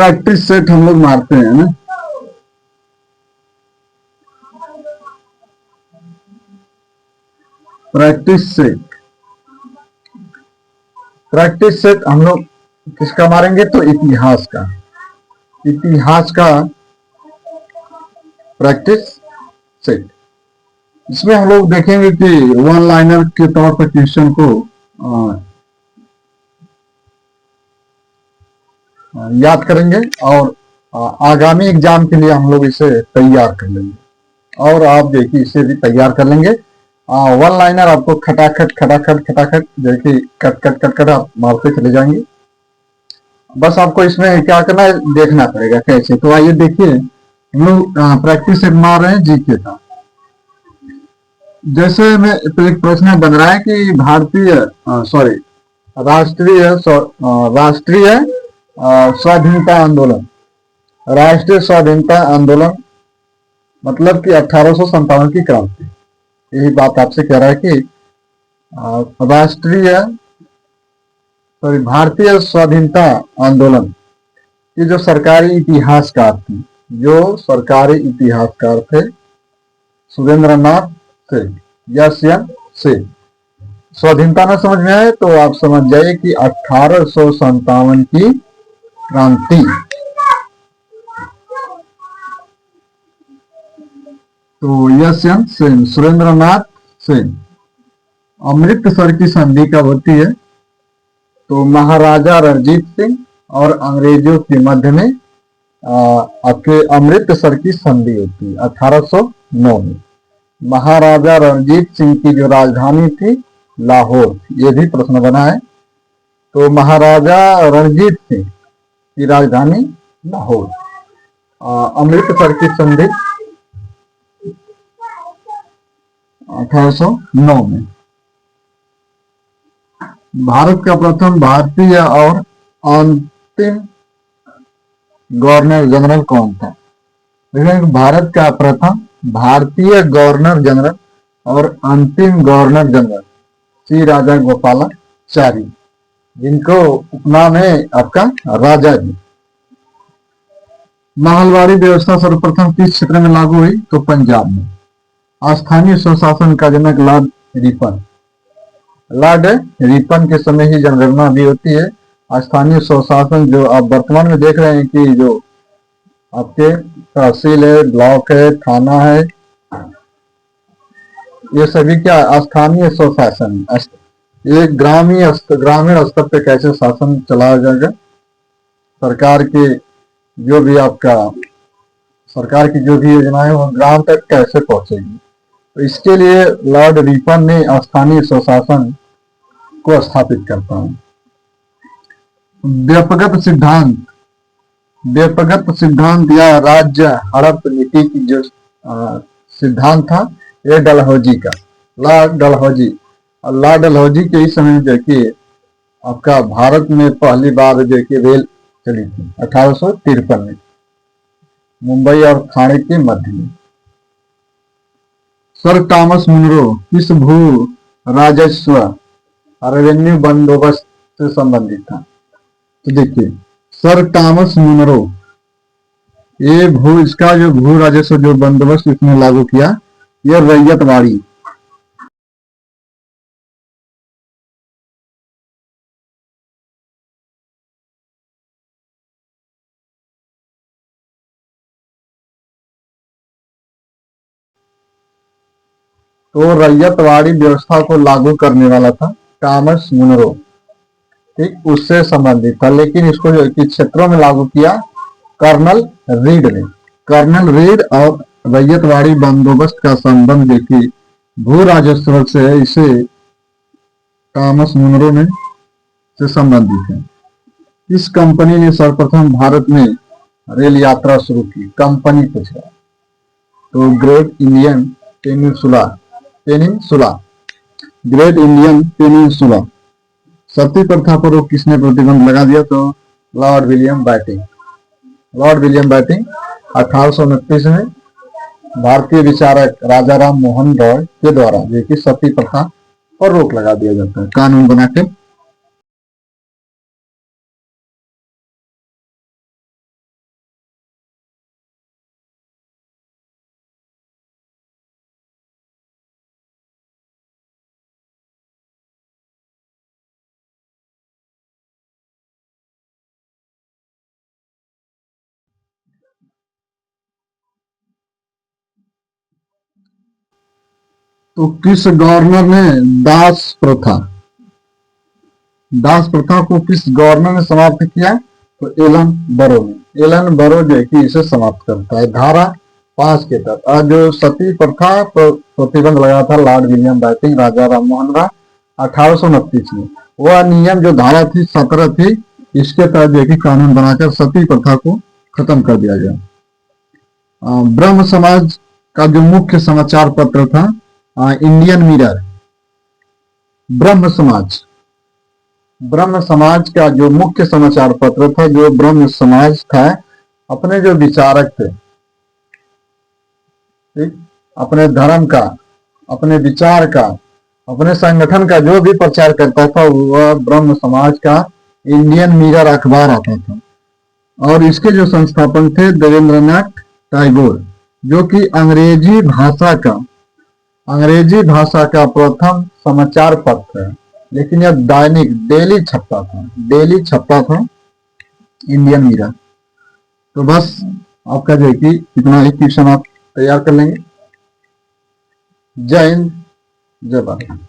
Practice set हम लोग मारते हैं ना। प्रैक्टिस सेट हम लोग किसका मारेंगे? तो इतिहास का। इतिहास का प्रैक्टिस सेट। इसमें हम लोग देखेंगे कि वन लाइनर के तौर पर क्वेश्चन को याद करेंगे और आगामी एग्जाम के लिए हम लोग इसे तैयार कर लेंगे। और आप देखिए इसे भी तैयार कर लेंगे। वन लाइनर आपको खटाखट खटाखट खटाखट देखिए कट कट कट कट आप मारते चले जाएंगे। बस आपको इसमें क्या करना है, देखना पड़ेगा कैसे। तो आइए देखिए, हम लोग प्रैक्टिस सेट मार रहे हैं जीके का। जैसे में तो एक प्रश्न बन रहा है कि भारतीय राष्ट्रीय स्वाधीनता आंदोलन, राष्ट्रीय स्वाधीनता आंदोलन मतलब कि 1857 की क्रांति। यही बात आपसे कह रहा है कि भारतीय स्वाधीनता आंदोलन की जो सरकारी इतिहासकार थे सुरेंद्रनाथ से, यस से। स्वाधीनता न समझ में आए तो आप समझ जाइए कि 1857 की क्रांति। तो यशवंत सेन, सुरेंद्रनाथ सेन। अमृतसर की संधि कब होती है? तो महाराजा रणजीत सिंह और अंग्रेजों के मध्य में आपके अमृतसर की संधि होती है 1809 में। महाराजा रणजीत सिंह की जो राजधानी थी लाहौर, ये भी प्रश्न बना है। तो महाराजा रणजीत सिंह की राजधानी लाहौर। अमृतसर की संधि 1809 में। भारत का प्रथम भारतीय और अंतिम गवर्नर जनरल कौन था? भारत का प्रथम भारतीय गवर्नर जनरल और अंतिम गवर्नर जनरल श्री राजा गोपालाचारी, जिनको उपनाम है आपका राजा जी। महलवाड़ी व्यवस्था सर्वप्रथम किस क्षेत्र में लागू हुई? तो पंजाब में। स्थानीय स्वशासन का जनक लॉर्ड रिपन के समय ही जनगणना भी होती है। स्थानीय स्वशासन जो आप वर्तमान में देख रहे हैं कि जो आपके तहसील है, ब्लॉक है, थाना है, ये सभी क्या स्थानीय स्वशासन। ये ग्रामीण स्तर पे कैसे शासन चलाया जाएगा, सरकार की जो भी योजनाएं वो ग्राम तक कैसे पहुंचेगी। तो इसके लिए लॉर्ड रिपन ने स्थानीय स्वशासन को स्थापित करता है। व्यापकगत सिद्धांत या राज्य हड़प नीति की जो सिद्धांत था, ये डलहौजी का, लॉर्ड डलहौजी के इस समय देखिए आपका भारत में पहली बार देखिए रेल चली थी 1853 में, मुंबई और ठाणे के मध्य में। सर थॉमस मुनरो किस भू राजस्व रेवेन्यू बंदोबस्त से संबंधित था? तो देखिए सर थॉमस मुनरो इसका जो भू राजस्व जो बंदोबस्त इसने लागू किया, यह रैयतवाड़ी। तो रैयतवाड़ी व्यवस्था को लागू करने वाला था थॉमस मुनरो, ठीक, उससे संबंधित था। लेकिन इसको जो क्षेत्रों में लागू किया कर्नल रीड और रैयतवाड़ी बंदोबस्त का संबंध देखिए भू राजस्व से है, इसे थॉमस मुनरो ने से संबंधित है। इस कंपनी ने सर्वप्रथम भारत में रेल यात्रा शुरू की। कंपनी पूछ रहा है तो ग्रेट इंडियन पेनिनसुला। सती प्रथा पर किसने प्रतिबंध लगा दिया? तो लॉर्ड विलियम बैटिंग 1829 में भारतीय विचारक राजा राम मोहन रॉय के द्वारा देखिए सती प्रथा पर रोक लगा दिया जाता है कानून बना के। तो किस गवर्नर ने दास प्रथा दास प्रथा को किस गवर्नर ने समाप्त किया? तो एलन बरो ने। एलन बरो जो है कि इसे समाप्त करता है धारा 5 के तहत। और जो सती प्रथा पर प्रतिबंध लगा था लॉर्ड विलियम बेंटिंक राजा राम मोहन राय 1829 में, वह नियम जो धारा थी 17 थी, इसके तहत जो है कि कानून बनाकर सती प्रथा को खत्म कर दिया गया। ब्रह्म समाज का जो मुख्य समाचार पत्र था इंडियन मिरर। ब्रह्म समाज का जो मुख्य समाचार पत्र था, जो ब्रह्म समाज था, अपने जो विचारक थे, ठीक, अपने धर्म का, अपने विचार का, अपने संगठन का जो भी प्रचार करता था, वह ब्रह्म समाज का इंडियन मिरर अखबार आता था। और इसके जो संस्थापक थे देवेंद्रनाथ टैगोर, जो कि अंग्रेजी भाषा का प्रथम समाचार पत्र है, लेकिन यह दैनिक डेली छपता था इंडियन मिरर। तो बस आपका जो है कि इतना ही क्वेश्चन आप तैयार कर लेंगे। जय हिंद, जय भारत।